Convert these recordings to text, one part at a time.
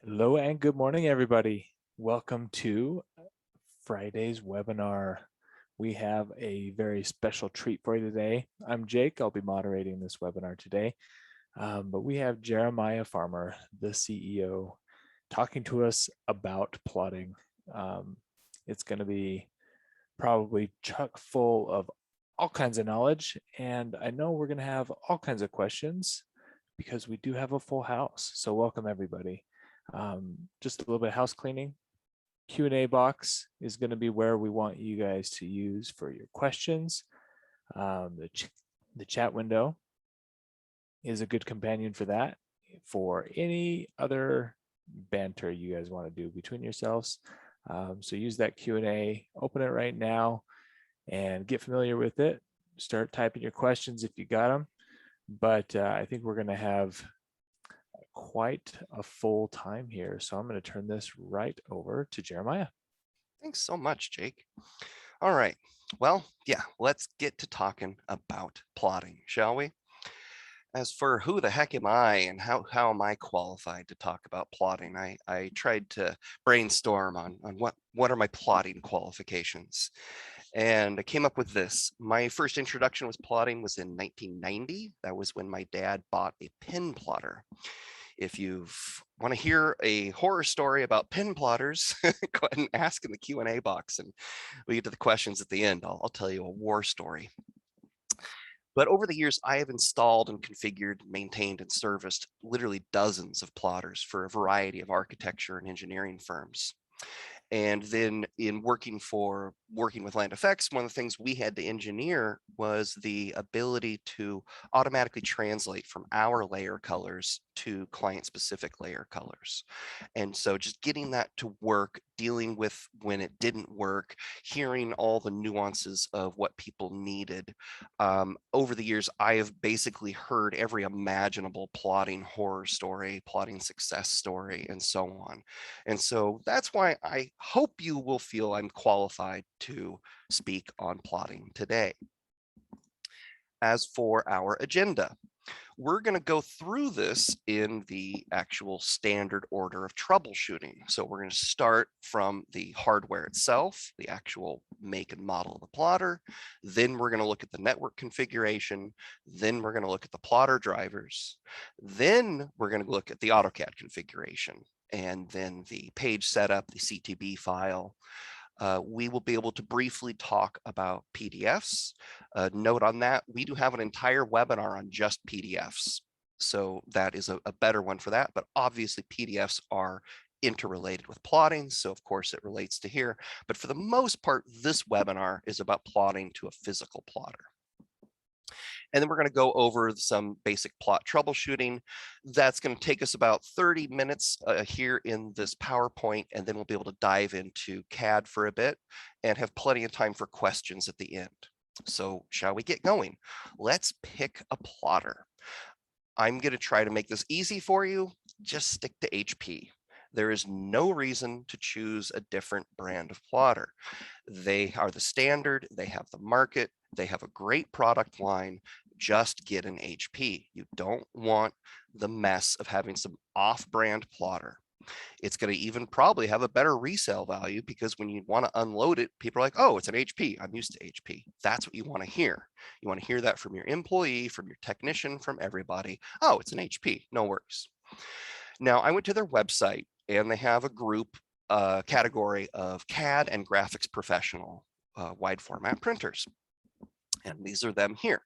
Hello and good morning, everybody. Welcome to Friday's webinar. We have a very special treat for you today. I'm Jake. I'll be moderating this webinar today. But we have Jeremiah Farmer, the CEO, talking to us about plotting. It's going to be probably chock full of all kinds of knowledge. And I know we're going to have all kinds of questions because we do have a full house. So welcome, everybody. Just a little bit of house cleaning. Q&A box is going to be where we want you guys to use for your questions. The chat window is a good companion for that. For any other banter you guys want to do between yourselves. So use that Q&A, open it right now and get familiar with it. Start typing your questions if you got them. But I think we're going to have quite a full time here. So I'm going to turn this right over to Jeremiah. Thanks so much, Jake. All right. Well, yeah, let's get to talking about plotting, shall we? As for who the heck am I and how am I qualified to talk about plotting, I tried to brainstorm on what are my plotting qualifications. And I came up with this. My first introduction with plotting was in 1990. That was when my dad bought a pin plotter. If you want to hear a horror story about pin plotters, go ahead and ask in the Q&A box and we get to the questions at the end. I'll tell you a war story. But over the years, I have installed and configured, maintained, and serviced literally dozens of plotters for a variety of architecture and engineering firms. And then in working with Land Effects, one of the things we had to engineer was the ability to automatically translate from our layer colors to client specific layer colors. And so just getting that to work, dealing with when it didn't work, hearing all the nuances of what people needed. Over the years, I have basically heard every imaginable plotting horror story, plotting success story, and so on. And so that's why I hope you will feel I'm qualified to speak on plotting today. As for our agenda, we're going to go through this in the actual standard order of troubleshooting. So we're going to start from the hardware itself, the actual make and model of the plotter. Then we're going to look at the network configuration. Then we're going to look at the plotter drivers. Then we're going to look at the AutoCAD configuration and then the page setup, the CTB file. We will be able to briefly talk about PDFs. Note on that, we do have an entire webinar on just PDFs. So that is a better one for that. But obviously PDFs are interrelated with plotting. So of course it relates to here. But for the most part, this webinar is about plotting to a physical plotter. And then we're going to go over some basic plot troubleshooting. That's going to take us about 30 minutes here in this PowerPoint, and then we'll be able to dive into CAD for a bit and have plenty of time for questions at the end. So shall we get going? Let's pick a plotter. I'm going to try to make this easy for you. Just stick to HP. There is no reason to choose a different brand of plotter. They are the standard, they have the market, they have a great product line. Just get an HP. You don't want the mess of having some off-brand plotter. It's going to even probably have a better resale value because when you want to unload it, people are like, oh, it's an HP. I'm used to HP. That's what you want to hear. You want to hear that from your employee, from your technician, from everybody. Oh, it's an HP. No worries. Now, I went to their website and they have a group category of CAD and graphics professional wide format printers. And these are them here.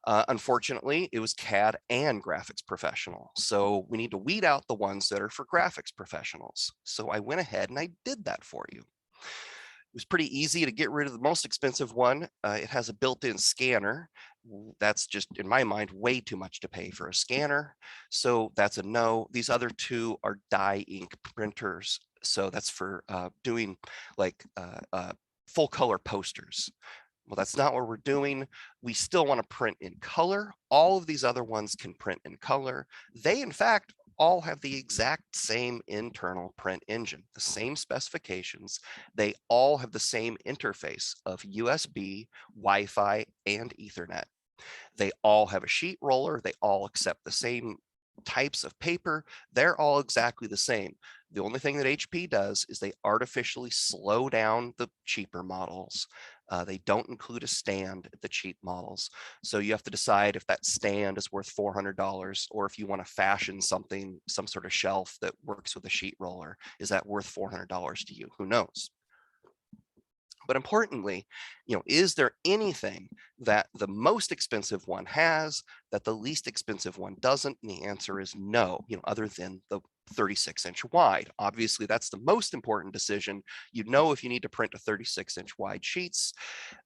Unfortunately, it was CAD and graphics professional. So we need to weed out the ones that are for graphics professionals. So I went ahead and I did that for you. It was pretty easy to get rid of the most expensive one. It has a built-in scanner. That's just, in my mind, way too much to pay for a scanner. So that's a no. These other two are dye ink printers. So that's for doing like full color posters. Well, that's not what we're doing. We still want to print in color. All of these other ones can print in color. They, in fact, all have the exact same internal print engine, the same specifications. They all have the same interface of USB, Wi-Fi, and Ethernet. They all have a sheet roller. They all accept the same types of paper, they're all exactly the same. The only thing that HP does is they artificially slow down the cheaper models. They don't include a stand at the cheap models. So you have to decide if that stand is worth $400, or if you want to fashion something, some sort of shelf that works with a sheet roller. Is that worth $400 to you? Who knows? But importantly, is there anything that the most expensive one has that the least expensive one doesn't? And the answer is no, other than the 36-inch wide. Obviously, that's the most important decision. If you need to print a 36-inch wide sheets,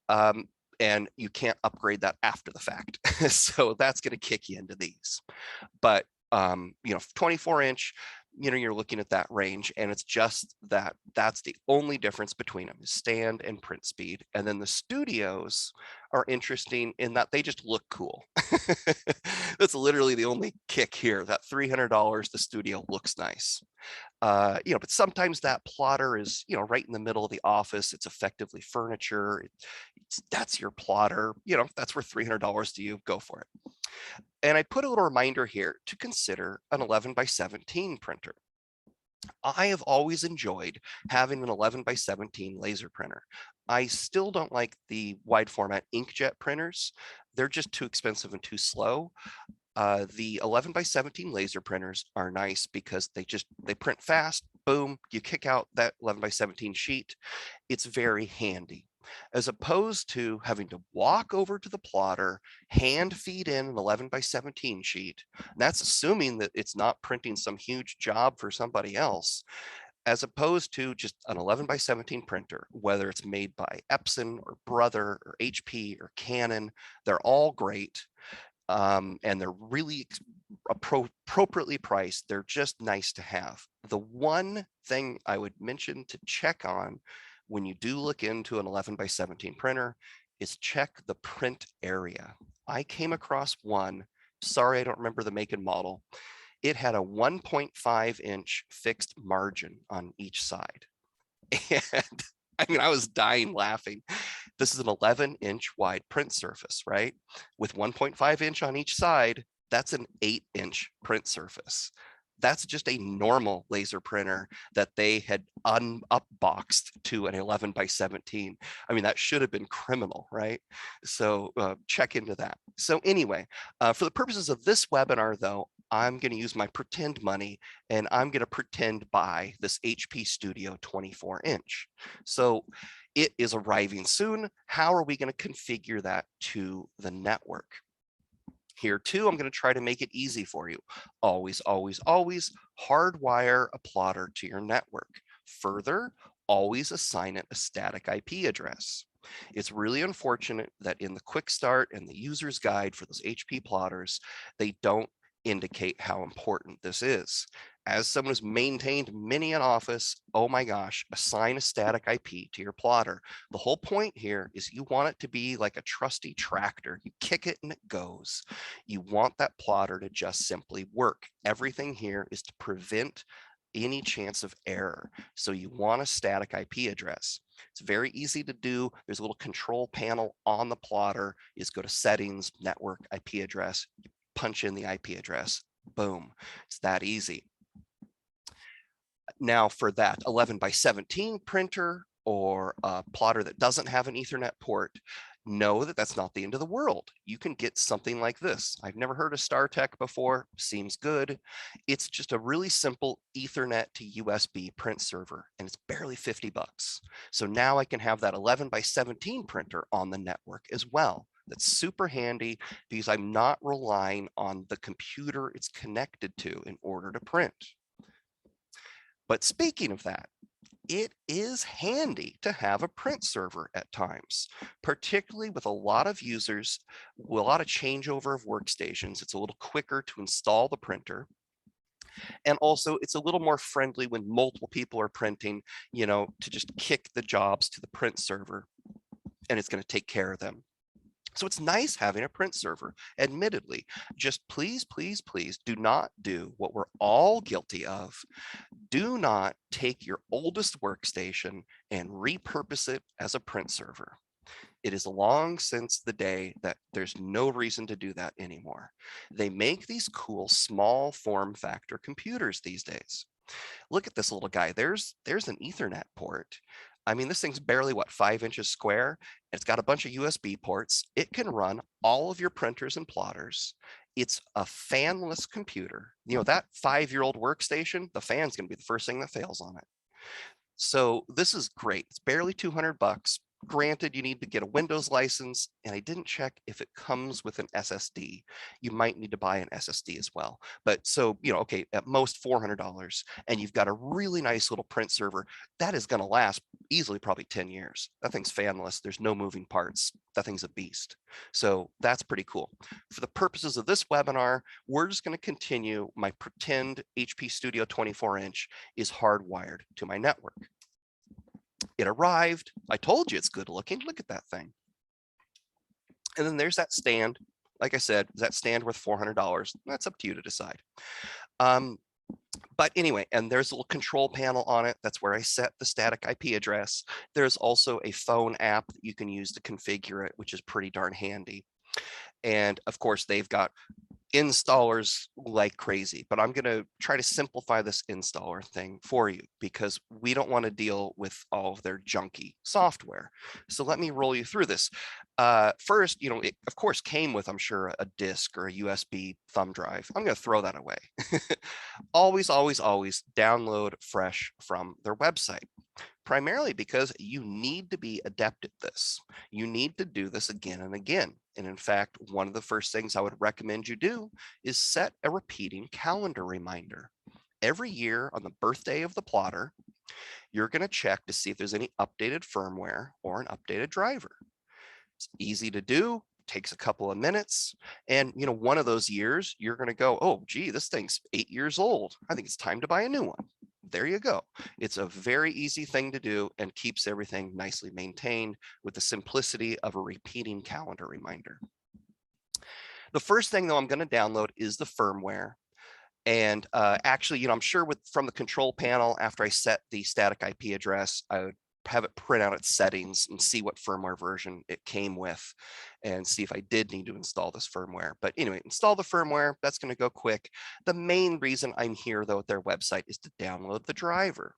and you can't upgrade that after the fact. So that's going to kick you into these. But 24-inch, you're looking at that range, and it's just that's the only difference between them is stand and print speed. And then the studios are interesting in that they just look cool. That's literally the only kick here. That $300, the studio looks nice. But sometimes that plotter is, right in the middle of the office. It's effectively furniture. That's your plotter. That's worth $300 to you. Go for it. And I put a little reminder here to consider an 11x17 printer. I have always enjoyed having an 11x17 laser printer. I still don't like the wide format inkjet printers. They're just too expensive and too slow. The 11x17 laser printers are nice because they print fast. Boom, you kick out that 11x17 sheet. It's very handy, as opposed to having to walk over to the plotter, hand feed in an 11x17 sheet. And that's assuming that it's not printing some huge job for somebody else, as opposed to just an 11x17 printer, whether it's made by Epson or Brother or HP or Canon. They're all great. And they're really appropriately priced. They're just nice to have. The one thing I would mention to check on when you do look into an 11x17 printer is check the print area. I came across one, sorry, I don't remember the make and model. It had a 1.5-inch fixed margin on each side. And I was dying laughing. This is an 11-inch wide print surface, right? With 1.5-inch on each side, that's an 8-inch print surface. That's just a normal laser printer that they had unboxed to an 11x17. That should have been criminal, right? So check into that. So anyway, for the purposes of this webinar, though, I'm going to use my pretend money, and I'm going to pretend buy this HP Studio 24-inch. So it is arriving soon. How are we going to configure that to the network? Here too, I'm going to try to make it easy for you. Always, always, always hardwire a plotter to your network. Further, always assign it a static IP address. It's really unfortunate that in the quick start and the user's guide for those HP plotters, they don't indicate how important this is. As someone who's maintained many an office, oh my gosh, assign a static IP to your plotter. The whole point here is you want it to be like a trusty tractor. You kick it and it goes. You want that plotter to just simply work. Everything here is to prevent any chance of error. So you want a static IP address. It's very easy to do. There's a little control panel on the plotter. You just go to settings, network, IP address, you punch in the IP address, boom. It's that easy. Now for that 11x17 printer or a plotter that doesn't have an Ethernet port, know that that's not the end of the world. You can get something like this. I've never heard of StarTech before. Seems good. It's just a really simple Ethernet to USB print server, and it's barely 50 bucks. So now I can have that 11x17 printer on the network as well. That's super handy because I'm not relying on the computer it's connected to in order to print. But speaking of that, it is handy to have a print server at times, particularly with a lot of users, a lot of changeover of workstations. It's a little quicker to install the printer. And also it's a little more friendly when multiple people are printing, to just kick the jobs to the print server, and it's going to take care of them. So it's nice having a print server. Admittedly, just please, please, please do not do what we're all guilty of. Do not take your oldest workstation and repurpose it as a print server. It is long since the day that there's no reason to do that anymore. They make these cool small form factor computers these days. Look at this little guy. There's an Ethernet port. I mean, this thing's barely what, 5 inches square. It's got a bunch of USB ports. It can run all of your printers and plotters. It's a fanless computer. You know, that 5-year-old workstation, the fan's going to be the first thing that fails on it. So this is great. It's barely 200 bucks. Granted, you need to get a Windows license, and I didn't check if it comes with an SSD. You might need to buy an SSD as well. But so, okay, at most $400, and you've got a really nice little print server, that is going to last easily probably 10 years. That thing's fanless. There's no moving parts. That thing's a beast. So that's pretty cool. For the purposes of this webinar, we're just going to continue. My pretend HP Studio 24-inch is hardwired to my network. It arrived. I told you it's good looking. Look at that thing. And then there's that stand. Like I said, is that stand worth $400? That's up to you to decide. But anyway, and there's a little control panel on it. That's where I set the static IP address. There's also a phone app that you can use to configure it, which is pretty darn handy. And of course, they've got installers like crazy, but I'm going to try to simplify this installer thing for you because we don't want to deal with all of their junky software. So let me roll you through this. First, it of course came with, I'm sure, a disk or a USB thumb drive. I'm going to throw that away. Always, always, always download fresh from their website. Primarily because you need to be adept at this. You need to do this again and again. And in fact, one of the first things I would recommend you do is set a repeating calendar reminder. Every year on the birthday of the plotter, you're going to check to see if there's any updated firmware or an updated driver. It's easy to do, takes a couple of minutes. And one of those years, you're going to go, oh, gee, this thing's 8 years old. I think it's time to buy a new one. There you go. It's a very easy thing to do and keeps everything nicely maintained with the simplicity of a repeating calendar reminder. The first thing, though, I'm going to download is the firmware. And actually, I'm sure from the control panel, after I set the static IP address, I would have it print out its settings and see what firmware version it came with and see if I did need to install this firmware. But anyway, install the firmware. That's going to go quick. The main reason I'm here, though, at their website is to download the driver.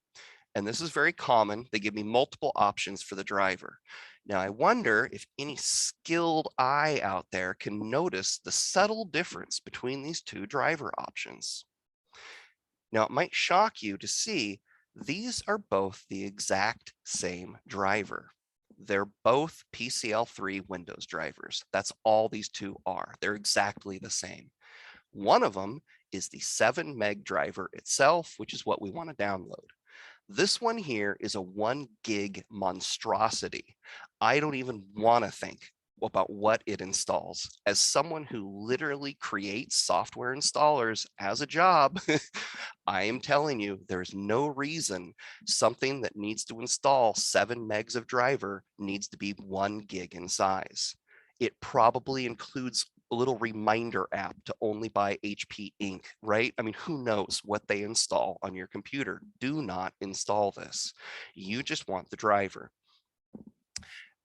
And this is very common. They give me multiple options for the driver. Now, I wonder if any skilled eye out there can notice the subtle difference between these two driver options. Now, it might shock you to see these are both the exact same driver. They're both PCL3 Windows drivers. That's all these two are. They're exactly the same. One of them is the 7 meg driver itself, which is what we want to download. This one here is a 1 gig monstrosity. I don't even want to think about what it installs. As someone who literally creates software installers as a job, I am telling you, there's no reason something that needs to install 7 megs of driver needs to be 1 gig in size. It probably includes a little reminder app to only buy HP Ink, right? I mean, who knows what they install on your computer? Do not install this. You just want the driver.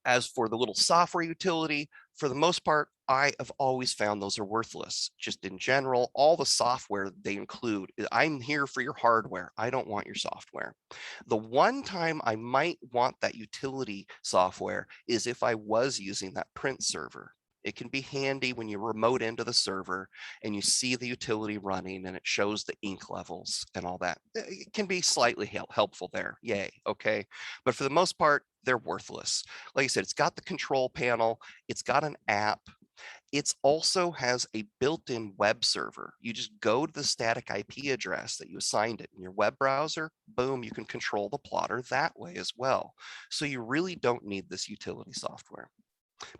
As for the little software utility, for the most part, I have always found those are worthless. Just in general, all the software they include, I'm here for your hardware. I don't want your software. The one time I might want that utility software is if I was using that print server. It can be handy when you remote into the server and you see the utility running and it shows the ink levels and all that. It can be slightly helpful there. Yay. Okay. But for the most part, they're worthless. Like I said, it's got the control panel. It's got an app. It also has a built-in web server. You just go to the static IP address that you assigned it in your web browser. Boom, you can control the plotter that way as well. So you really don't need this utility software.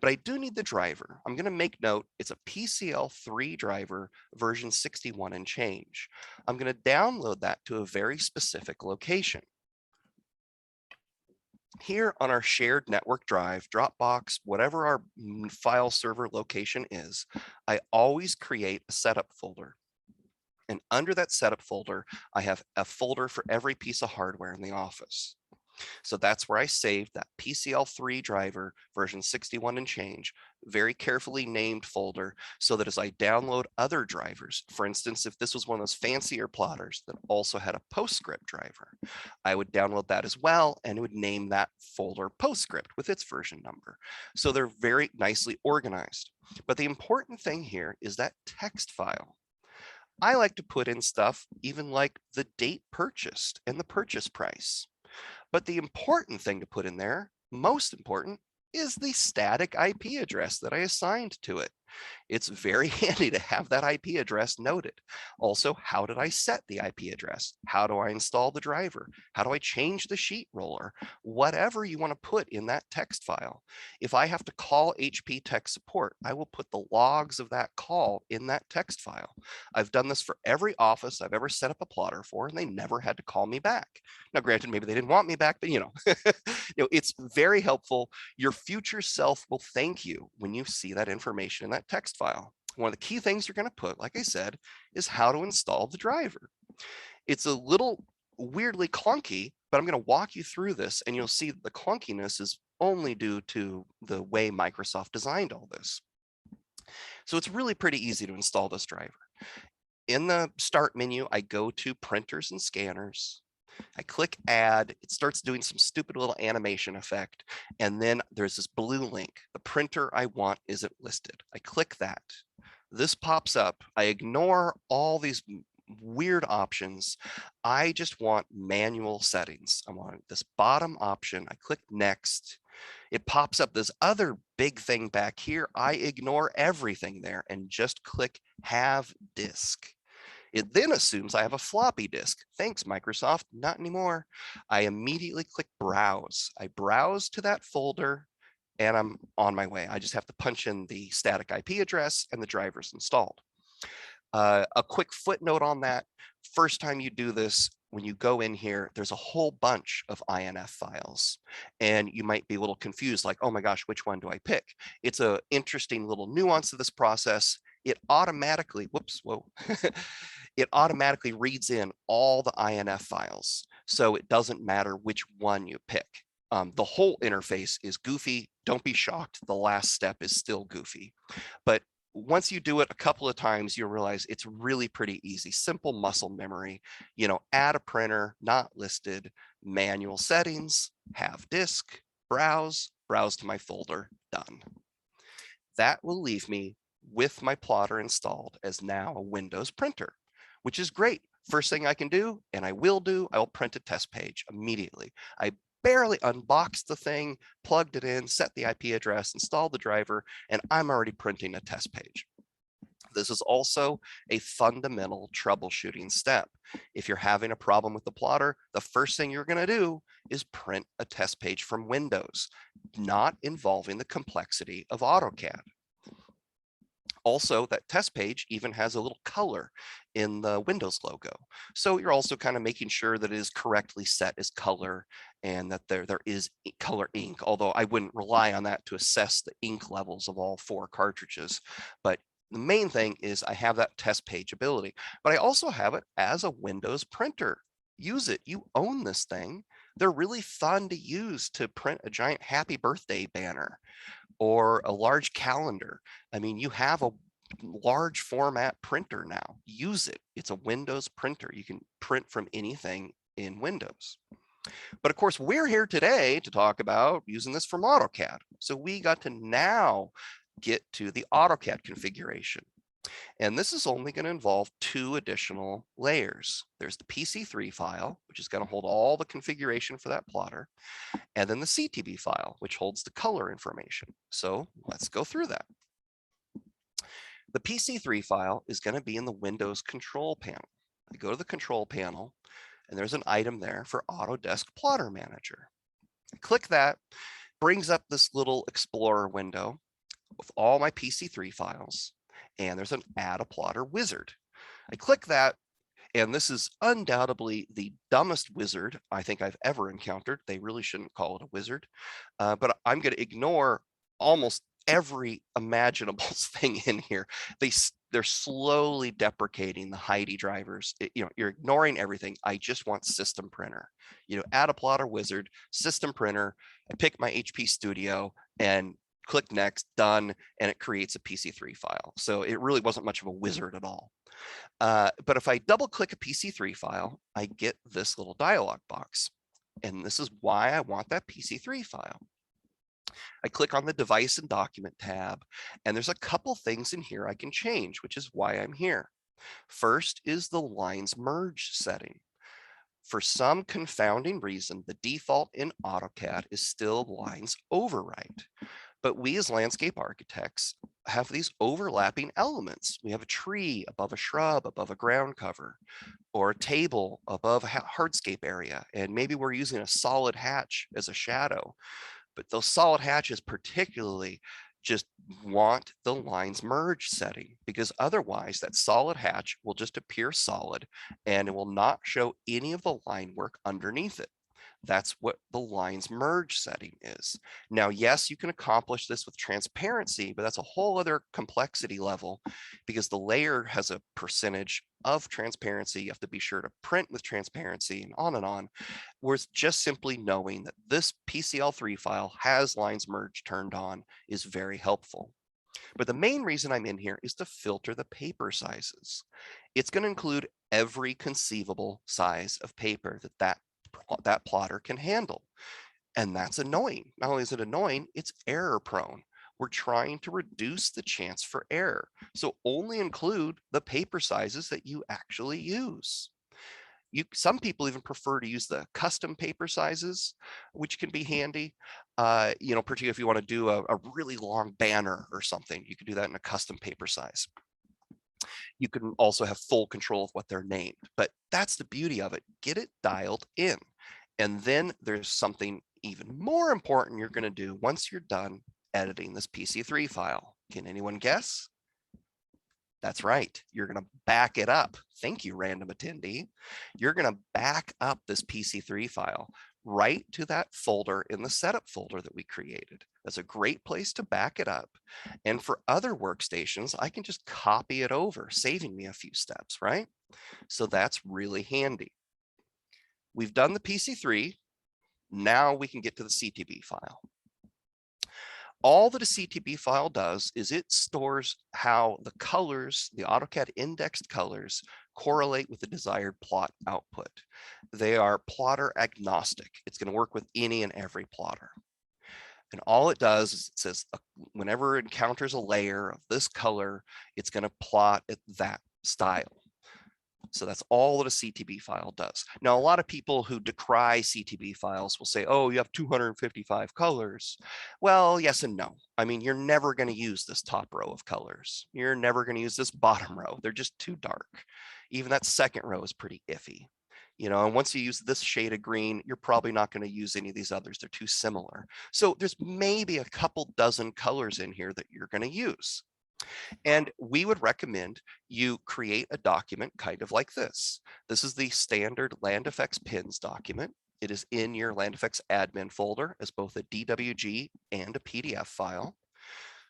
But I do need the driver. I'm going to make note, it's a PCL3 driver version 61 and change. I'm going to download that to a very specific location. Here on our shared network drive, Dropbox, whatever our file server location is, I always create a setup folder. And under that setup folder, I have a folder for every piece of hardware in the office. So that's where I saved that PCL3 driver version 61 and change, very carefully named folder, so that as I download other drivers, for instance, if this was one of those fancier plotters that also had a PostScript driver, I would download that as well, and it would name that folder PostScript with its version number. So they're very nicely organized. But the important thing here is that text file. I like to put in stuff even like the date purchased and the purchase price. But the important thing to put in there, most important, is the static IP address that I assigned to it. It's very handy to have that IP address noted. Also, how did I set the IP address? How do I install the driver? How do I change the sheet roller? Whatever you want to put in that text file. If I have to call HP Tech Support, I will put the logs of that call in that text file. I've done this for every office I've ever set up a plotter for, and they never had to call me back. Now, granted, maybe they didn't want me back, but it's very helpful. Your future self will thank you when you see that information in that text file. One of the key things you're going to put, like I said, is how to install the driver. It's a little weirdly clunky, but I'm going to walk you through this, and you'll see the clunkiness is only due to the way Microsoft designed all this. So it's really pretty easy to install this driver. In the start menu, I go to printers and scanners. I click add, it starts doing some stupid little animation effect. And then there's this blue link. The printer I want isn't listed. I click that. This pops up. I ignore all these weird options. I just want manual settings. I want this bottom option. I click next. It pops up this other big thing back here. I ignore everything there and just click have disk. It then assumes I have a floppy disk. Thanks, Microsoft. Not anymore. I immediately click browse. I browse to that folder and I'm on my way. I just have to punch in the static IP address and the drivers installed. A quick footnote on that. First time you do this, when you go in here, there's a whole bunch of INF files, and you might be a little confused, like, oh my gosh, which one do I pick? It's an interesting little nuance of this process. It automatically, it automatically reads in all the INF files, so it doesn't matter which one you pick. The whole interface is goofy. Don't be shocked. The last step is still goofy, but once you do it a couple of times, you'll realize it's really pretty easy. Simple muscle memory. Add a printer, not listed, manual settings, have disk, browse to my folder, done. That will leave me with my plotter installed as now a Windows printer, which is great. First thing I can do, and I will print a test page immediately. I barely unboxed the thing, plugged it in, set the IP address, installed the driver, and I'm already printing a test page. This is also a fundamental troubleshooting step. If you're having a problem with the plotter, the first thing you're going to do is print a test page from Windows, not involving the complexity of AutoCAD. Also, that test page even has a little color in the Windows logo. So you're also kind of making sure that it is correctly set as color and that there is color ink, although I wouldn't rely on that to assess the ink levels of all 4 cartridges. But the main thing is I have that test page ability, but I also have it as a Windows printer. Use it. You own this thing. They're really fun to use to print a giant happy birthday banner or a large calendar. I mean, you have a large format printer now. Use it. It's a Windows printer. You can print from anything in Windows. But of course, we're here today to talk about using this from AutoCAD. So we got to now get to the AutoCAD configuration. And this is only going to involve 2 additional layers. There's the PC3 file, which is going to hold all the configuration for that plotter, and then the CTB file, which holds the color information. So let's go through that. The PC3 file is going to be in the Windows control panel. I go to the control panel, and there's an item there for Autodesk Plotter Manager. I click that, brings up this little Explorer window with all my PC3 files, and there's an Add a Plotter wizard. I click that, and this is undoubtedly the dumbest wizard I think I've ever encountered. They really shouldn't call it a wizard, but I'm going to ignore almost every imaginable thing in here. They they're slowly deprecating the Heidi drivers. You're ignoring everything. I just want system printer. Add a plotter wizard, system printer. I pick my HP Studio and click next, done, and it creates a PC3 file. So it really wasn't much of a wizard at all. But if I double click a PC3 file, I get this little dialog box. And this is why I want that PC3 file. I click on the device and document tab, and there's a couple things in here I can change, which is why I'm here. First is the lines merge setting. For some confounding reason, the default in AutoCAD is still lines override. But we as landscape architects have these overlapping elements. We have a tree above a shrub, above a ground cover, or a table above a hardscape area. And maybe we're using a solid hatch as a shadow. But those solid hatches particularly just want the lines merge setting, because otherwise that solid hatch will just appear solid and it will not show any of the line work underneath it. That's what the lines merge setting is. Now, yes, you can accomplish this with transparency, but that's a whole other complexity level, because the layer has a percentage of transparency. You have to be sure to print with transparency and on. Whereas just simply knowing that this PCL3 file has lines merge turned on is very helpful. But the main reason I'm in here is to filter the paper sizes. It's going to include every conceivable size of paper that plotter can handle. And that's annoying. Not only is it annoying, it's error prone. We're trying to reduce the chance for error. So only include the paper sizes that you actually use. Some people even prefer to use the custom paper sizes, which can be handy. Particularly if you want to do a really long banner or something, you can do that in a custom paper size. You can also have full control of what they're named, but that's the beauty of it. Get it dialed in. And then there's something even more important you're going to do once you're done editing this PC3 file. Can anyone guess? That's right. You're going to back it up. Thank you, random attendee. You're going to back up this PC3 file right to that folder in the setup folder that we created. That's a great place to back it up. And for other workstations, I can just copy it over, saving me a few steps, right? So that's really handy. We've done the PC3. Now we can get to the CTB file. All that a CTB file does is it stores how the colors, the AutoCAD indexed colors, correlate with the desired plot output. They are plotter agnostic. It's going to work with any and every plotter. And all it does is it says whenever it encounters a layer of this color, it's going to plot at that style. So that's all that a CTB file does. Now, a lot of people who decry CTB files will say, oh, you have 255 colors. Well, yes and no. I mean, you're never going to use this top row of colors. You're never going to use this bottom row. They're just too dark. Even that second row is pretty iffy. And once you use this shade of green, you're probably not going to use any of these others. They're too similar. So there's maybe a couple dozen colors in here that you're going to use. And we would recommend you create a document kind of like this. This is the standard Land Effects pins document. It is in your Land Effects admin folder as both a DWG and a PDF file.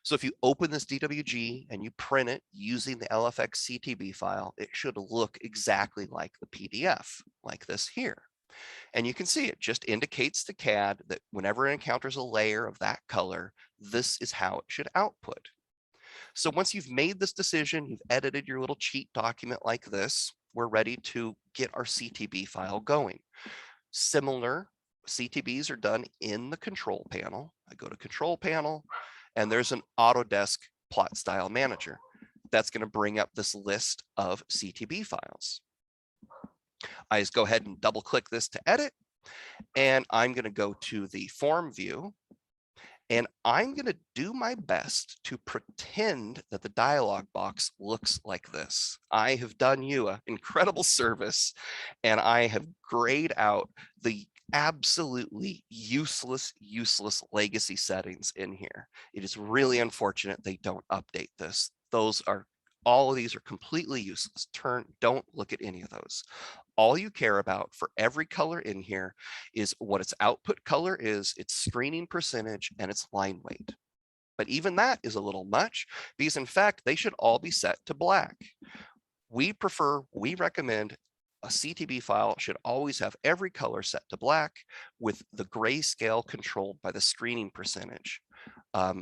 So if you open this DWG and you print it using the LFX CTB file, it should look exactly like the PDF, like this here. And you can see it just indicates to CAD that whenever it encounters a layer of that color, this is how it should output. So once you've made this decision, you've edited your little cheat document like this, we're ready to get our CTB file going. Similar CTBs are done in the control panel. I go to control panel, and there's an Autodesk plot style manager. That's going to bring up this list of CTB files. I just go ahead and double click this to edit, and I'm going to go to the form view. And I'm going to do my best to pretend that the dialog box looks like this. I have done you an incredible service, and I have grayed out the absolutely useless legacy settings in here. It is really unfortunate they don't update this. All of these are completely useless. Don't look at any of those. All you care about for every color in here is what its output color is, its screening percentage, and its line weight. but even that is a little much because in fact, they should all be set to black. We recommend a CTB file should always have every color set to black with the grayscale controlled by the screening percentage.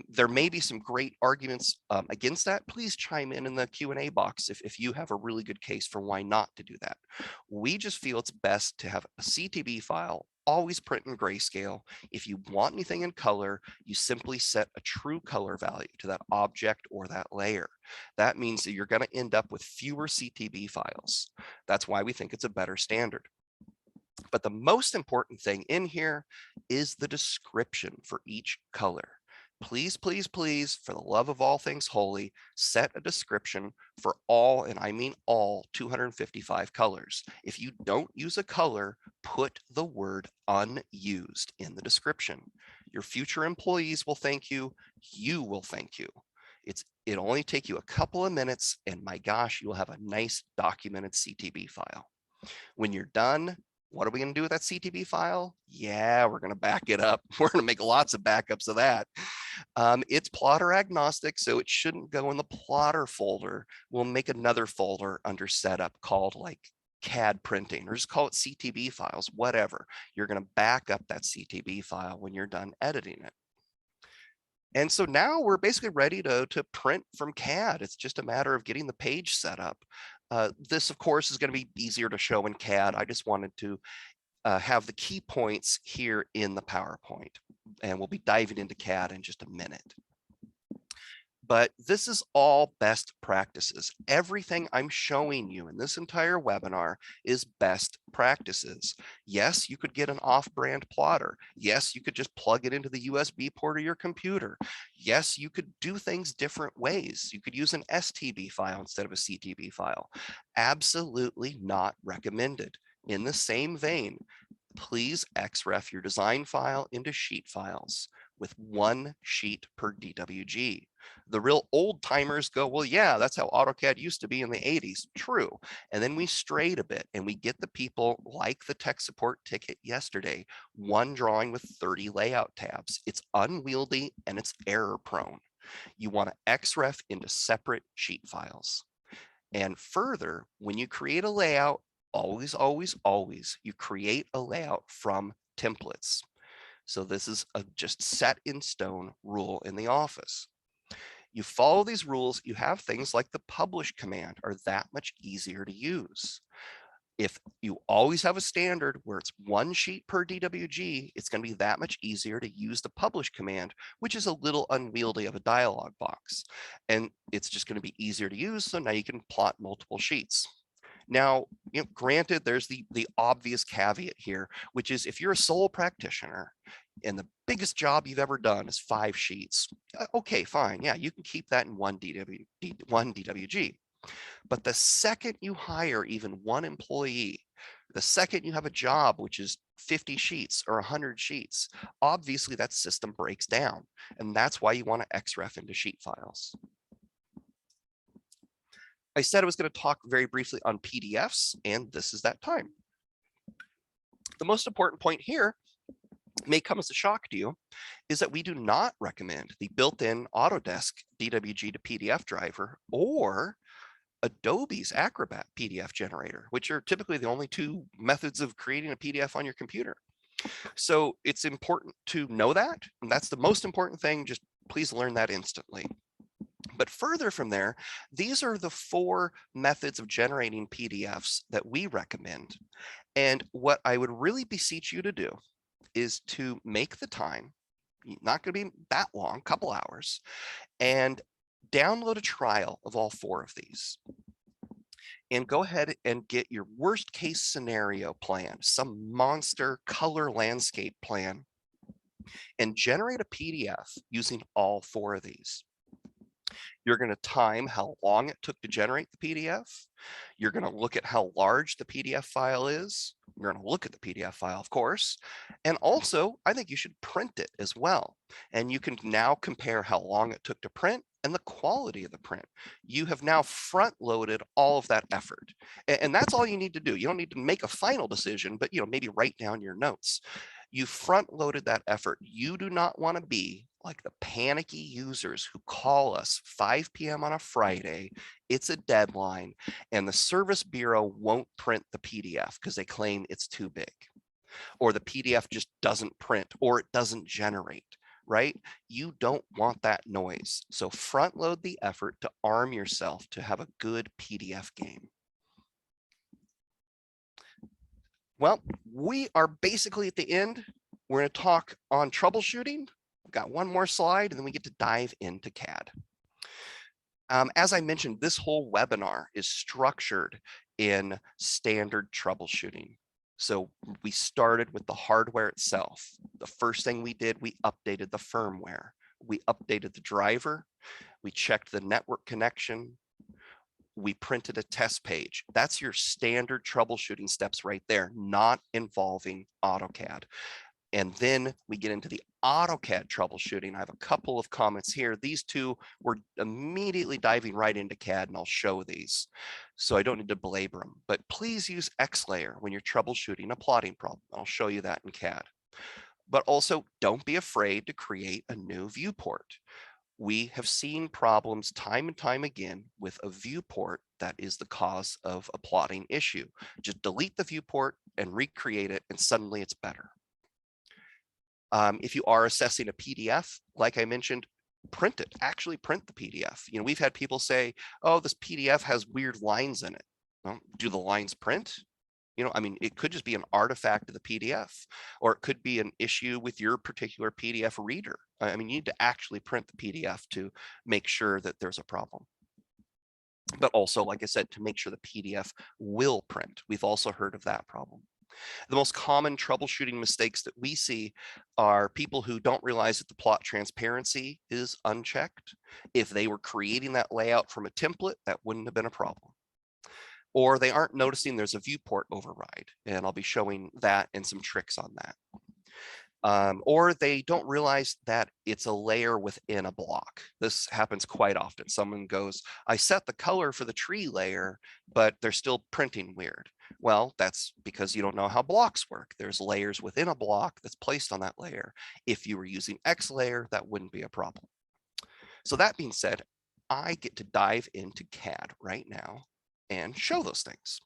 There may be some great arguments against that. Please chime in the Q&A box if you have a really good case for why not to do that. We just feel it's best to have a CTB file always print in grayscale. If you want anything in color, you simply set a true color value to that object or that layer. That means that you're going to end up with fewer CTB files. That's why we think it's a better standard. But the most important thing in here is the description for each color. Please, please, please, for the love of all things holy, set a description for all, and I mean all 255 colors. If you don't use a color, put the word unused in the description. Your future employees will thank you. You will thank you. It'll only take you a couple of minutes, and my gosh, you'll have a nice documented CTB file. When you're done, what are we going to do with that CTB file? Yeah, we're going to back it up. We're going to make lots of backups of that. It's plotter agnostic, so it shouldn't go in the plotter folder. We'll make another folder under setup called like CAD printing, or just call it CTB files, whatever. You're going to back up that CTB file when you're done editing it. And so now we're basically ready to print from CAD. It's just a matter of getting the page set up. This, of course, is going to be easier to show in CAD. I just wanted to have the key points here in the PowerPoint, and we'll be diving into CAD in just a minute. But this is all best practices. Everything I'm showing you in this entire webinar is best practices. Yes, you could get an off-brand plotter. Yes, you could just plug it into the USB port of your computer. Yes, you could do things different ways. You could use an STB file instead of a CTB file. Absolutely not recommended. In the same vein, please XREF your design file into sheet files with 1 sheet per DWG. The real old timers go, well, yeah, that's how AutoCAD used to be in the 80s. True. And then we strayed a bit and we get the people like the tech support ticket yesterday, one drawing with 30 layout tabs. It's unwieldy and it's error prone. You want to XREF into separate sheet files. And further, when you create a layout, always, always, always, you create a layout from templates. So this is a just set in stone rule in the office. You follow these rules, you have things like the publish command are that much easier to use. If you always have a standard where it's 1 sheet per DWG, it's going to be that much easier to use the publish command, which is a little unwieldy of a dialog box. And it's just going to be easier to use. So now you can plot multiple sheets. Now, granted, there's the obvious caveat here, which is if you're a sole practitioner and the biggest job you've ever done is 5 sheets, okay, fine. Yeah, you can keep that in one DWG. But the second you hire even 1 employee, the second you have a job, which is 50 sheets or 100 sheets, obviously that system breaks down. And that's why you want to XREF into sheet files. I said I was going to talk very briefly on PDFs, and this is that time. The most important point here may come as a shock to you is that we do not recommend the built-in Autodesk DWG to PDF driver or Adobe's Acrobat PDF generator, which are typically the only 2 methods of creating a PDF on your computer. So it's important to know that, and that's the most important thing. Just please learn that instantly. But further from there, these are the 4 methods of generating PDFs that we recommend. And what I would really beseech you to do is to make the time, not going to be that long, couple hours, and download a trial of all 4 of these. And go ahead and get your worst case scenario plan, some monster color landscape plan, and generate a PDF using all 4 of these. You're going to time how long it took to generate the PDF. You're going to look at how large the PDF file is. You're going to look at the PDF file, of course. And also, I think you should print it as well. And you can now compare how long it took to print and the quality of the print. You have now front loaded all of that effort. And that's all you need to do. You don't need to make a final decision, but maybe write down your notes. You front loaded that effort. You do not want to be like the panicky users who call us 5 p.m. on a Friday, it's a deadline, and the service bureau won't print the PDF because they claim it's too big, or the PDF just doesn't print, or it doesn't generate, right? You don't want that noise. So front load the effort to arm yourself to have a good PDF game. Well, we are basically at the end. We're going to talk on troubleshooting. We've got one more slide, and then we get to dive into CAD. As I mentioned, this whole webinar is structured in standard troubleshooting. So we started with the hardware itself. The first thing we did, we updated the firmware. We updated the driver. We checked the network connection. We printed a test page. That's your standard troubleshooting steps right there, not involving AutoCAD. And then we get into the AutoCAD troubleshooting. I have a couple of comments here. These two, we're immediately diving right into CAD, and I'll show these. So I don't need to belabor them, but please use XLayer when you're troubleshooting a plotting problem. I'll show you that in CAD. But also don't be afraid to create a new viewport. We have seen problems time and time again with a viewport that is the cause of a plotting issue. Just delete the viewport and recreate it, and suddenly it's better. If you are assessing a PDF, like I mentioned, print it, actually print the PDF. You know, we've had people say, oh, this PDF has weird lines in it. Well, do the lines print? You know, I mean, it could just be an artifact of the PDF, or it could be an issue with your particular PDF reader. I mean, you need to actually print the PDF to make sure that there's a problem. But also, like I said, to make sure the PDF will print. We've also heard of that problem. The most common troubleshooting mistakes that we see are people who don't realize that the plot transparency is unchecked. If they were creating that layout from a template, that wouldn't have been a problem. Or they aren't noticing there's a viewport override, and I'll be showing that and some tricks on that. Or they don't realize that it's a layer within a block. This happens quite often. Someone goes, I set the color for the tree layer, but they're still printing weird. Well, that's because you don't know how blocks work. There's layers within a block that's placed on that layer. If you were using XLayer, that wouldn't be a problem. So that being said, I get to dive into CAD right now and show those things.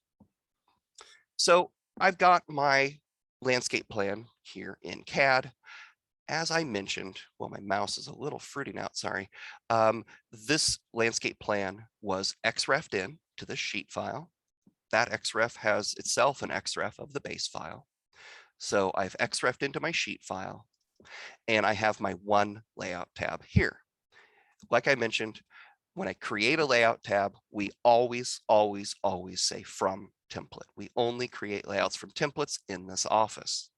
So I've got my landscape plan here in CAD. As I mentioned, well, my mouse is a little fruiting out, sorry. This landscape plan was XREF'd in to the sheet file. That XREF has itself an XREF of the base file. So I've XREF'd into my sheet file, and I have my one layout tab here. Like I mentioned, when I create a layout tab, we always say from template. We only create layouts from templates in this office.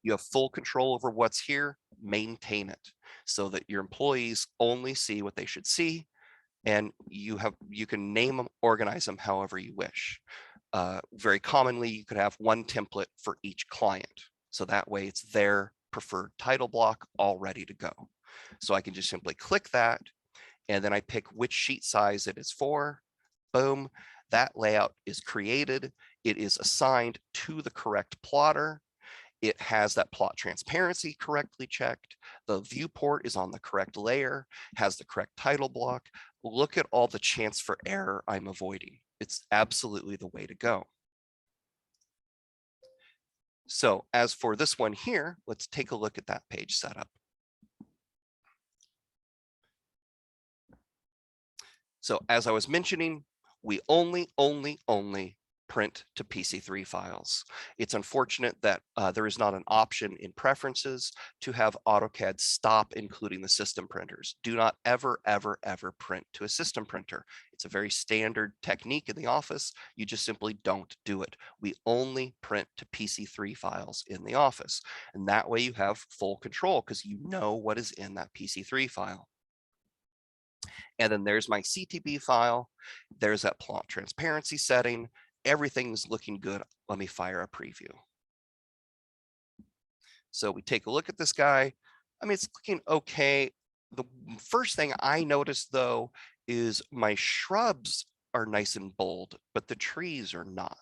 You have full control over what's here. Maintain it so that your employees only see what they should see, and you can name them, organize them however you wish. Very commonly, you could have one template for each client. So that way it's their preferred title block all ready to go. So I can just simply click that, and then I pick which sheet size it is for. Boom, that layout is created. It is assigned to the correct plotter. It has that plot transparency correctly checked. The viewport is on the correct layer, has the correct title block. Look at all the chance for error I'm avoiding. It's absolutely the way to go. So as for this one here, let's take a look at that page setup. So as I was mentioning, we only print to PC3 files. It's unfortunate that there is not an option in preferences to have AutoCAD stop including the system printers. Do not ever print to a system printer. It's a very standard technique in the office. You just simply don't do it. We only print to PC3 files in the office. And that way you have full control because you know what is in that PC3 file. And then there's my CTB file. There's that plot transparency setting. Everything's looking good. Let me fire a preview. So we take a look at this guy. I mean, it's looking okay. The first thing I noticed though is my shrubs are nice and bold, but the trees are not.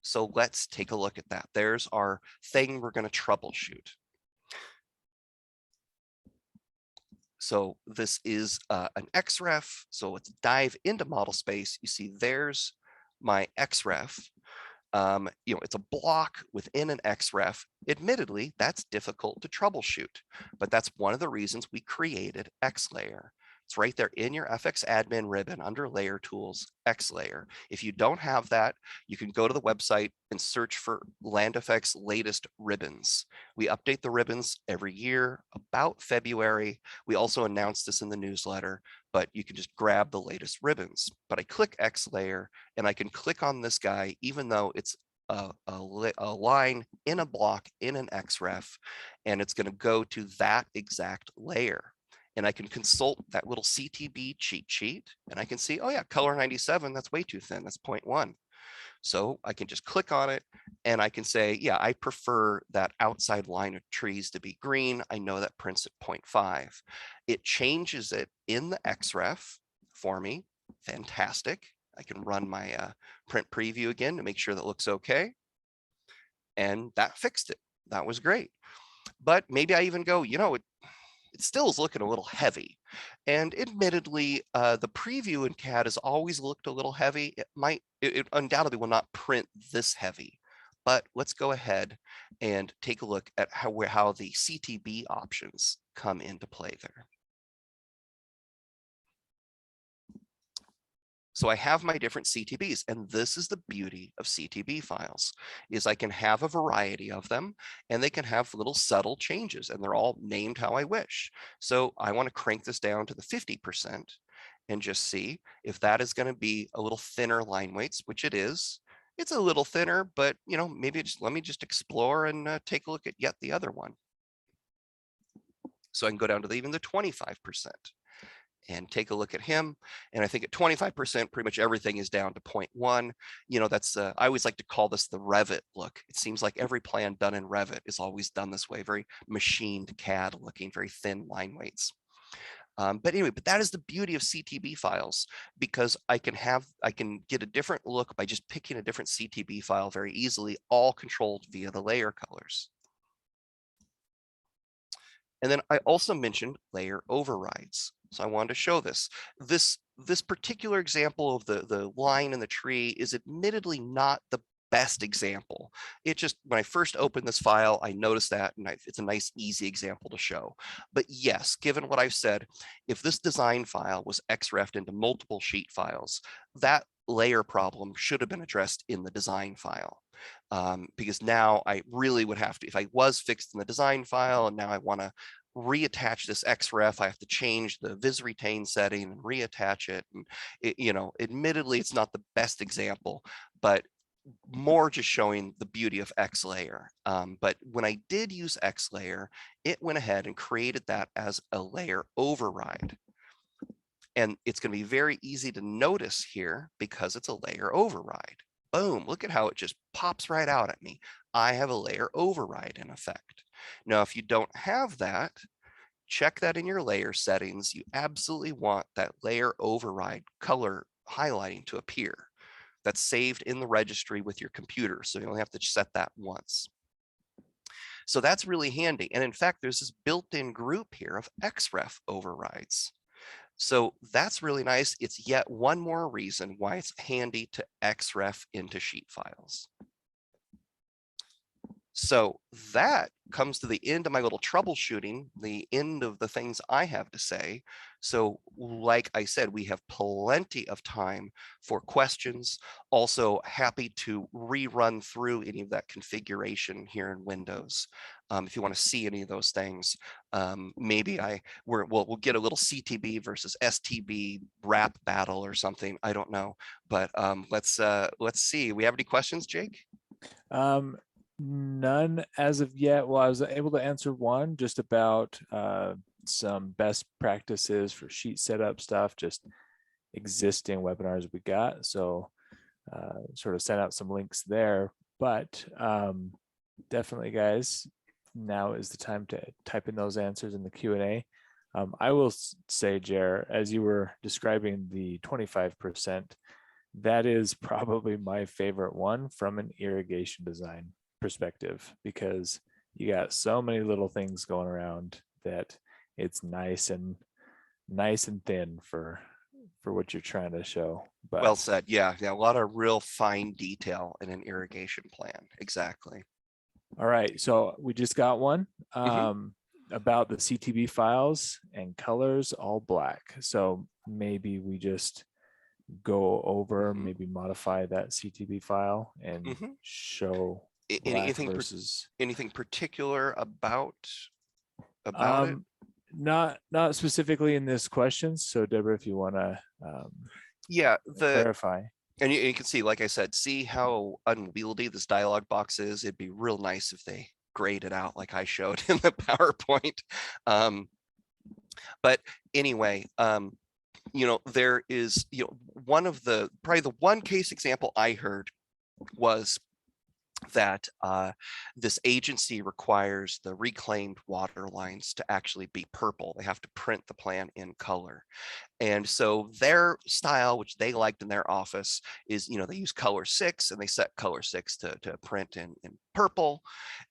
So let's take a look at that. There's our thing we're going to troubleshoot. So this is an XREF. So let's dive into model space. You see there's my XREF. It's a block within an XREF. Admittedly, that's difficult to troubleshoot, but that's one of the reasons we created XLayer. It's right there in your FX admin ribbon under layer tools, XLayer. If you don't have that, you can go to the website and search for LandFX latest ribbons. We update the ribbons every year, about February. We also announce this in the newsletter, but you can just grab the latest ribbons. But I click XLayer and I can click on this guy, even though it's a line in a block in an XREF, and it's going to go to that exact layer. And I can consult that little CTB cheat sheet, and I can see, oh yeah, color 97, that's way too thin, that's 0.1. So I can just click on it and I can say, yeah, I prefer that outside line of trees to be green. I know that prints at 0.5. It changes it in the XREF for me. Fantastic. I can run my print preview again to make sure that looks okay. And that fixed it. That was great. But maybe I even go, it still is looking a little heavy. And admittedly, the preview in CAD has always looked a little heavy. It undoubtedly will not print this heavy. But let's go ahead and take a look at how the CTB options come into play there. So I have my different CTBs, and this is the beauty of CTB files, is I can have a variety of them, and they can have little subtle changes, and they're all named how I wish. So I want to crank this down to the 50% and just see if that is going to be a little thinner line weights, which it is. It's a little thinner, but maybe let me just explore and take a look at yet the other one. So I can go down to even the 25%. And take a look at him. And I think at 25%, pretty much everything is down to 0.1. That's, I always like to call this the Revit look. It seems like every plan done in Revit is always done this way, very machined CAD looking, very thin line weights. But anyway, that is the beauty of CTB files, because I can get a different look by just picking a different CTB file very easily, all controlled via the layer colors. And then I also mentioned layer overrides. So I wanted to show this. This particular example of the line in the tree is admittedly not the best example. It just, when I first opened this file, I noticed that, and it's a nice, easy example to show. But yes, given what I've said, if this design file was XREF'd into multiple sheet files, that layer problem should have been addressed in the design file. Because now I really would have to, if I was fixed in the design file and now I want to reattach this XREF, I have to change the viz retain setting and reattach it. And admittedly, it's not the best example, but more just showing the beauty of XLayer. But when I did use XLayer, it went ahead and created that as a layer override. And it's going to be very easy to notice here because it's a layer override. Boom, look at how it just pops right out at me. I have a layer override in effect. Now, if you don't have that, check that in your layer settings. You absolutely want that layer override color highlighting to appear. That's saved in the registry with your computer, so you only have to set that once. So that's really handy. And in fact, there's this built-in group here of XREF overrides. So that's really nice. It's yet one more reason why it's handy to XREF into sheet files. So that comes to the end of my little troubleshooting, the end of the things I have to say. So like I said, we have plenty of time for questions. Also happy to rerun through any of that configuration here in Windows. If you want to see any of those things, maybe we'll get a little CTB versus STB rap battle or something. I don't know, but let's see. We have any questions, Jake? None as of yet. Well, I was able to answer one just about some best practices for sheet setup stuff, just existing webinars we got. So sort of sent out some links there, but definitely guys, now is the time to type in those answers in the Q&A. I will say, Jer, as you were describing the 25%, that is probably my favorite one from an irrigation design perspective, because you got so many little things going around that it's nice and nice and thin for what you're trying to show. But Well said. Yeah, yeah, a lot of real fine detail in an irrigation plan. Exactly. all right, so we just got one Mhm. about the CTB files and colors all black. So maybe we just go over, Mhm. maybe modify that CTB file and Mhm. show black Anything versus anything particular about it? um not specifically in this question. So Deborah, if you want to Yeah, clarify. and you can see, like I said, see how unwieldy this dialog box is. It'd be real nice if they grayed it out like I showed in the PowerPoint. Um, but anyway, there is, one of probably the one case example I heard was that this agency requires the reclaimed water lines to actually be purple. They have to print the plan in color. And so their style, which they liked in their office, is, they use color 6 and they set color 6 to print in purple.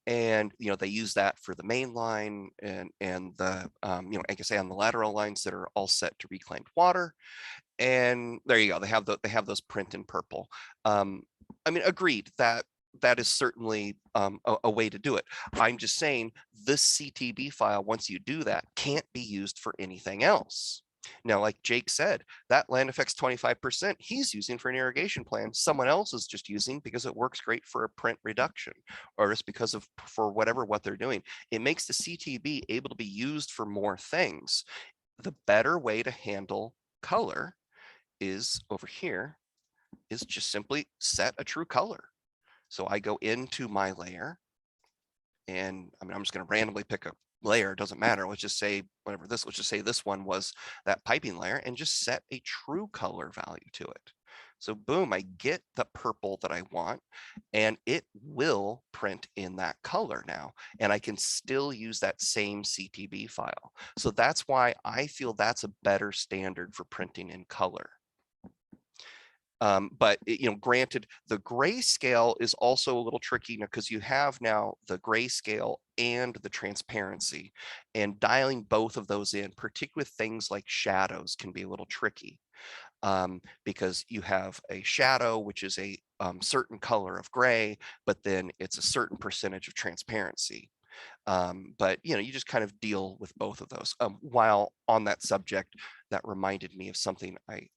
And, they use that for the main line and the, I guess on the lateral lines that are all set to reclaimed water. And there you go. They have those print in purple. Agreed that is certainly a way to do it. I'm just saying this CTB file, once you do that, can't be used for anything else. Now, like Jake said, that land effects 25% he's using for an irrigation plan. Someone else is just using because it works great for a print reduction, or just because of for what they're doing. It makes the CTB able to be used for more things. The better way to handle color is over here, is just simply set a true color. So I go into my layer, and I'm just going to randomly pick a layer. It doesn't matter. Let's just say let's just say this one was that piping layer, and just set a true color value to it. So boom, I get the purple that I want, and it will print in that color now. And I can still use that same CTB file. So that's why I feel that's a better standard for printing in color. But granted, the grayscale is also a little tricky because you have now the grayscale and the transparency, and dialing both of those in, particularly with things like shadows, can be a little tricky. Because you have a shadow, which is a certain color of gray, but then it's a certain percentage of transparency. But you just kind of deal with both of those. While on that subject, that reminded me of something I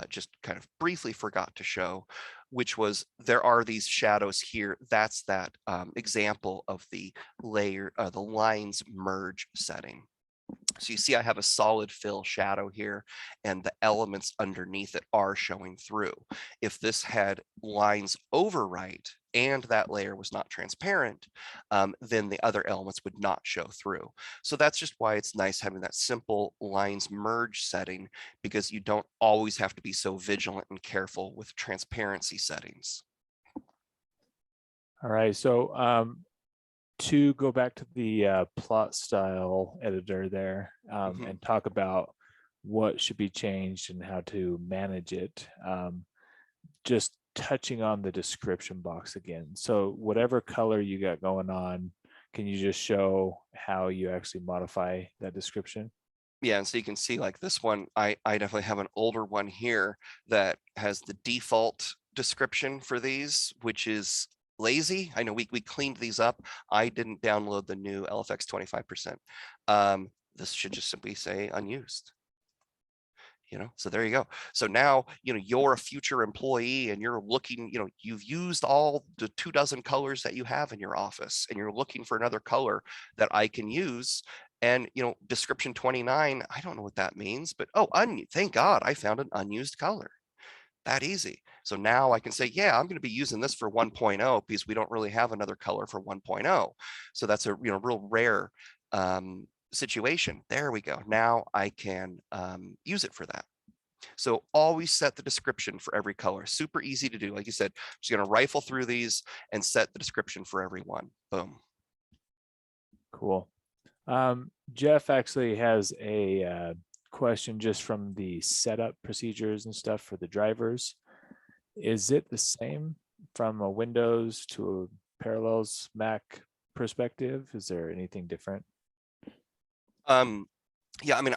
just kind of briefly forgot to show, which was there are these shadows here. That's that example of the layer, the lines merge setting. So you see I have a solid fill shadow here, and the elements underneath it are showing through. If this had lines overwrite and that layer was not transparent, then the other elements would not show through. So that's just why it's nice having that simple lines merge setting, because you don't always have to be so vigilant and careful with transparency settings. All right, so to go back to the plot style editor there and talk about what should be changed and how to manage it. Just touching on the description box again. So whatever color you got going on, can you just show how you actually modify that description? Yeah, and so you can see like this one, I definitely have an older one here that has the default description for these, which is lazy. I know we cleaned these up. I didn't download the new LFX 25%. This should just simply say unused. So there you go. So now, you're a future employee and you're looking, you've used all the 24 colors that you have in your office, and you're looking for another color that I can use. And, description 29, I don't know what that means, but oh, thank God I found an unused color. That easy. So now I can say, yeah, I'm going to be using this for 1.0 because we don't really have another color for 1.0. So that's a real rare situation. There we go. Now I can use it for that. So always set the description for every color. Super easy to do. Like you said, just going to rifle through these and set the description for every one. Boom. Cool. Jeff actually has a question just from the setup procedures and stuff for the drivers. Is it the same from a Windows to a Parallels Mac perspective? Is there anything different? Yeah, I mean,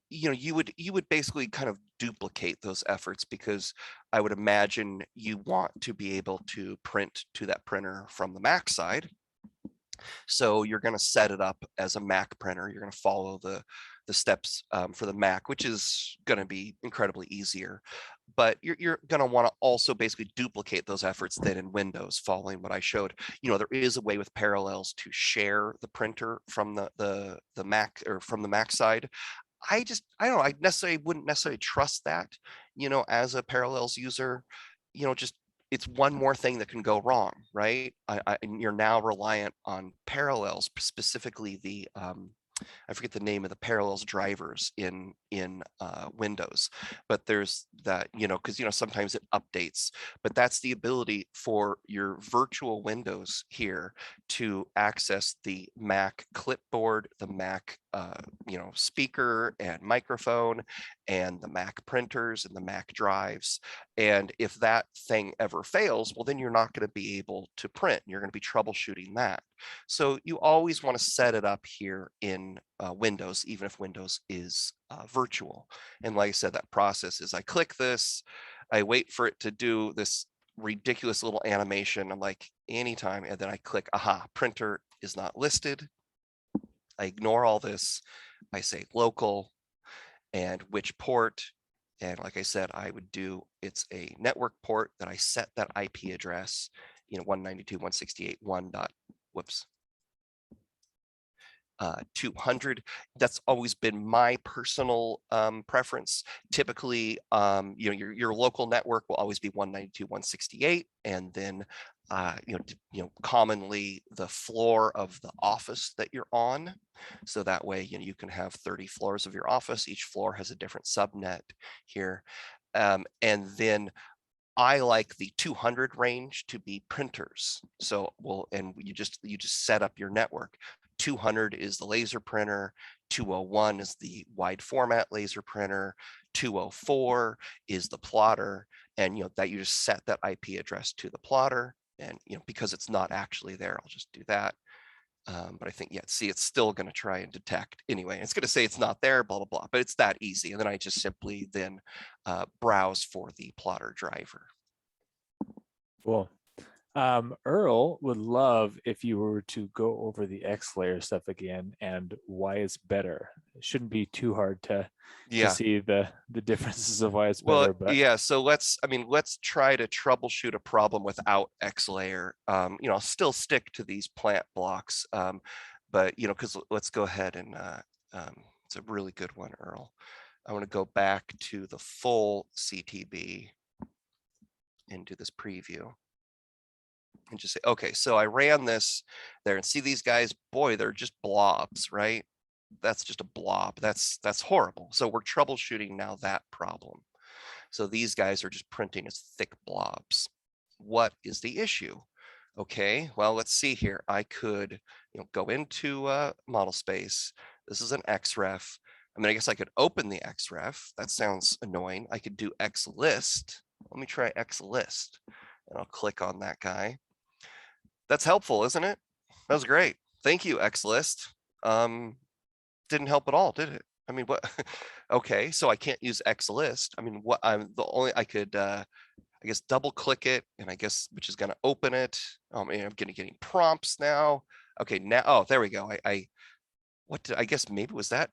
you would basically kind of duplicate those efforts, because I would imagine you want to be able to print to that printer from the Mac side. So you're going to set it up as a Mac printer. You're going to follow the steps for the Mac, which is going to be incredibly easier. But you're going to want to also basically duplicate those efforts then in Windows, following what I showed. There is a way with Parallels to share the printer from the Mac, or from the Mac side. I don't know, I wouldn't necessarily trust that, as a Parallels user. Just, it's one more thing that can go wrong, right? And you're now reliant on Parallels, specifically the I forget the name of the Parallels drivers in Windows, but there's that, because sometimes it updates, but that's the ability for your virtual Windows here to access the Mac clipboard, the Mac speaker and microphone, and the Mac printers and the Mac drives. And if that thing ever fails, well, then you're not going to be able to print. You're going to be troubleshooting that. So you always want to set it up here in Windows, even if Windows is virtual. And like I said, that process is I click this, I wait for it to do this ridiculous little animation. I'm like, anytime, and then I click, aha, printer is not listed. I ignore all this. I say local and which port. And like I said, I would do, it's a network port that I set that IP address, 192.168.1. Whoops. 200. That's always been my personal preference. Typically, your local network will always be 192.168, and then commonly the floor of the office that you're on. So that way, you can have 30 floors of your office. Each floor has a different subnet here, and then I like the 200 range to be printers. So, and you just set up your network. 200 is the laser printer, 201 is the wide format laser printer, 204 is the plotter, and that you just set that IP address to the plotter. And because it's not actually there, I'll just do that. But I think, yeah, see, it's still going to try and detect anyway. It's going to say it's not there, blah, blah, blah, but it's that easy. And then I just simply then browse for the plotter driver. Cool. Earl would love if you were to go over the X layer stuff again and why it's better. It shouldn't be too hard to Yeah. see the differences of why it's Well, better. But yeah. So let's try to troubleshoot a problem without X layer. I'll still stick to these plant blocks, but because let's go ahead and it's a really good one, Earl. I want to go back to the full CTB and do this preview. And just say, okay, so I ran this there, and see these guys, boy, they're just blobs, right? That's just a blob. That's horrible. So we're troubleshooting now that problem. So these guys are just printing as thick blobs. What is the issue? Okay, well, let's see here. I could go into model space. This is an XREF. I mean, I guess I could open the XREF. That sounds annoying. I could do XList. Let me try XList, and I'll click on that guy. That's helpful, isn't it? That was great. Thank you, XList. Didn't help at all, did it? I mean, what? Okay, so I can't use XList. I mean, what? I could, I guess, double click it, and I guess, which is going to open it. Oh man, I'm getting prompts now. Okay, now, oh, there we go. I guess maybe was that,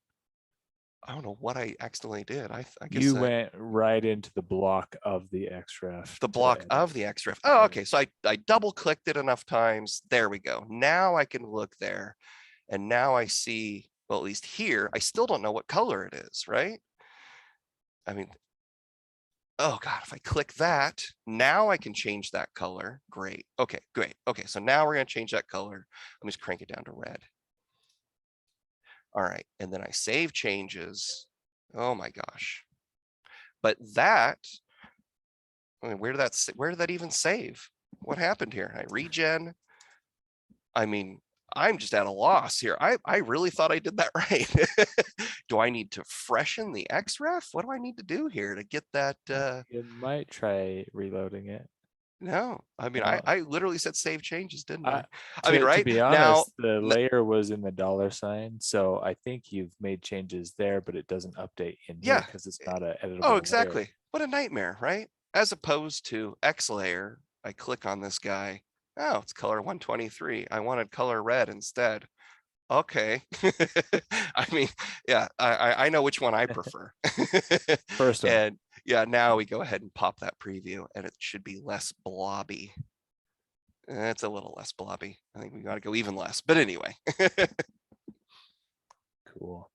I don't know what I accidentally did. I guess you went right into the block of the XREF. the block of the XREF. Oh, okay. So I double clicked it enough times. There we go. Now I can look there, and now I see, well, at least here, I still don't know what color it is, right? I mean, oh God, if I click that, now I can change that color. Great. Okay, great. Okay, so now we're gonna change that color. Let me just crank it down to red. All right, and then I save changes. Oh my gosh. But that, I mean, where did that even save? What happened here? I regen. I mean, I'm just at a loss here. I really thought I did that right. Do I need to freshen the XREF? What do I need to do here to get that? You might try reloading it. No, I mean, No. I literally said save changes, didn't I, I? I mean, to right be now, honest, the layer was in the $sign, so I think you've made changes there, but it doesn't update in here yeah. because it's not an Oh, editable layer. exactly. What a nightmare, right? As opposed to X layer, I click on this guy. Oh, it's color 123. I wanted color red instead. Okay. I mean, yeah, I know which one I prefer. First one. And yeah, now we go ahead and pop that preview and it should be less blobby. It's a little less blobby. I think we got to go even less. But anyway, Cool.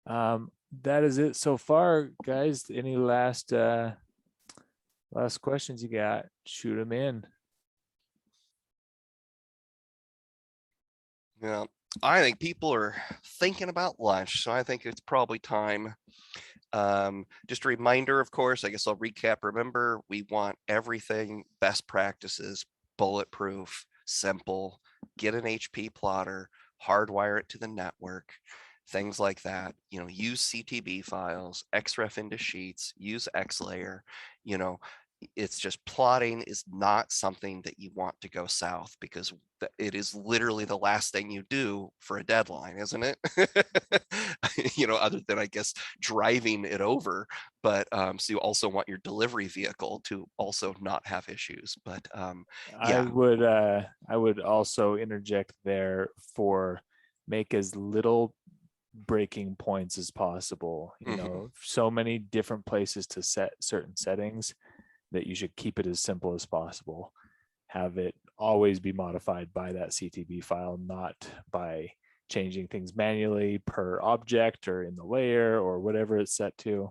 That is it so far, guys. Any last questions you got? Shoot them in. yeah, I think people are thinking about lunch, so I think it's probably time. Just a reminder, of course, I guess I'll recap. Remember, we want everything best practices, bulletproof, simple, get an HP plotter, hardwire it to the network, things like that. You know, use CTB files, XREF into sheets, use XLayer, you know, it's just plotting is not something that you want to go south because it is literally the last thing you do for a deadline, isn't it? You know, other than I guess driving it over, but so you also want your delivery vehicle to also not have issues. But I yeah. would also interject there for make as little breaking points as possible. You Mhm. know, so many different places to set certain settings that you should keep it as simple as possible. Have it always be modified by that CTB file, not by changing things manually per object or in the layer or whatever it's set to.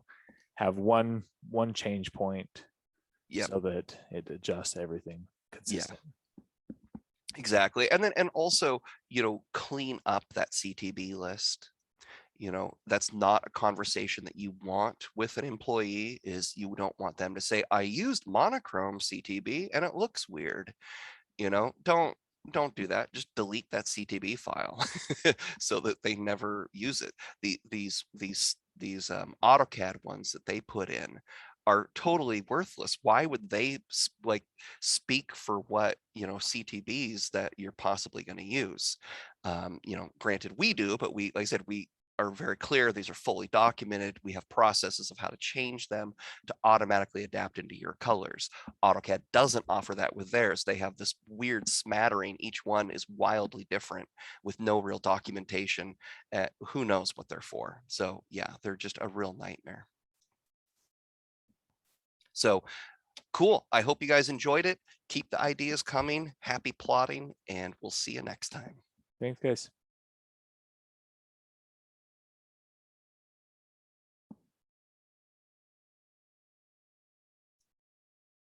Have one change point Yep. so that it adjusts everything Yeah, consistent. exactly. And then and also, you know, clean up that CTB list. You know, that's not a conversation that you want with an employee. Is you don't want them to say, I used monochrome CTB and it looks weird. You know, don't do that. Just delete that CTB file so that they never use it. These AutoCAD ones that they put in are totally worthless. Why would they like speak for what, you know, CTBs that you're possibly going to use? You know, granted we do, but we, like I said, we are very clear. These are fully documented. We have processes of how to change them to automatically adapt into your colors. AutoCAD doesn't offer that with theirs. They have this weird smattering. Each one is wildly different with no real documentation. Who knows what they're for? So yeah, they're just a real nightmare. So cool. I hope you guys enjoyed it. Keep the ideas coming. Happy plotting, and we'll see you next time. Thanks, guys.